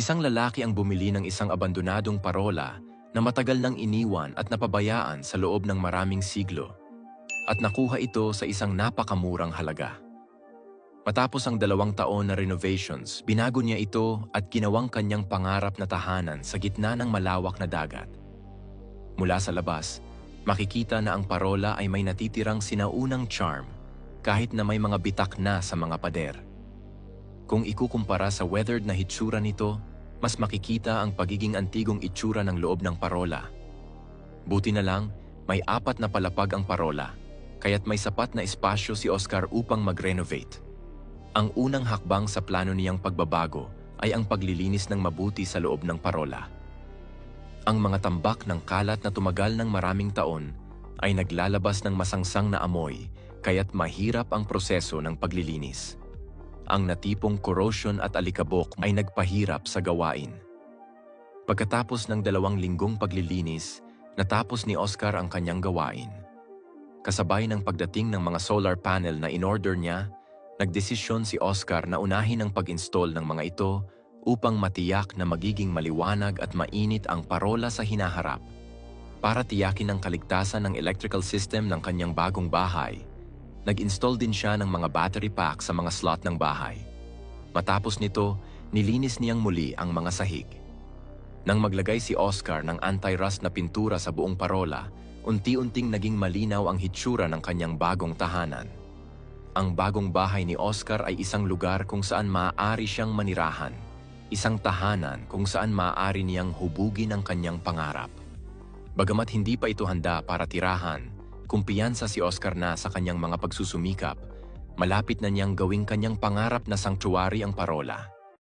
Isang lalaki ang bumili ng isang abandonadong parola na matagal nang iniwan at napabayaan sa loob ng maraming siglo, at nakuha ito sa isang napakamurang halaga. Matapos ang 2 taon na renovations, binago niya ito at ginawang kanyang pangarap na tahanan sa gitna ng malawak na dagat. Mula sa labas, makikita na ang parola ay may natitirang sinaunang charm kahit na may mga bitak na sa mga pader. Kung ikukumpara sa weathered na hitsura nito, mas makikita ang pagiging antigong itsura ng loob ng parola. Buti na lang, may 4 na palapag ang parola, kaya't may sapat na espasyo si Oscar upang mag-renovate. Ang unang hakbang sa plano niyang pagbabago ay ang paglilinis ng mabuti sa loob ng parola. Ang mga tambak ng kalat na tumagal ng maraming taon ay naglalabas ng masangsang na amoy, kaya't mahirap ang proseso ng paglilinis. Ang natipong corrosion at alikabok ay nagpahirap sa gawain. Pagkatapos ng 2 linggong paglilinis, natapos ni Oscar ang kanyang gawain. Kasabay ng pagdating ng mga solar panel na in-order niya, nagdesisyon si Oscar na unahin ang pag-install ng mga ito upang matiyak na magiging maliwanag at mainit ang parola sa hinaharap. Para tiyakin ang kaligtasan ng electrical system ng kanyang bagong bahay, nag-install din siya ng mga battery pack sa mga slot ng bahay. Matapos nito, nilinis niyang muli ang mga sahig. Nang maglagay si Oscar ng anti-rust na pintura sa buong parola, unti-unting naging malinaw ang hitsura ng kanyang bagong tahanan. Ang bagong bahay ni Oscar ay isang lugar kung saan maaari siyang manirahan, isang tahanan kung saan maaari niyang hubugin ang kanyang pangarap. Bagamat hindi pa ito handa para tirahan, kumpiyansa si Oscar na sa kanyang mga pagsusumikap, malapit na niyang gawing kanyang pangarap na sanctuary ang parola.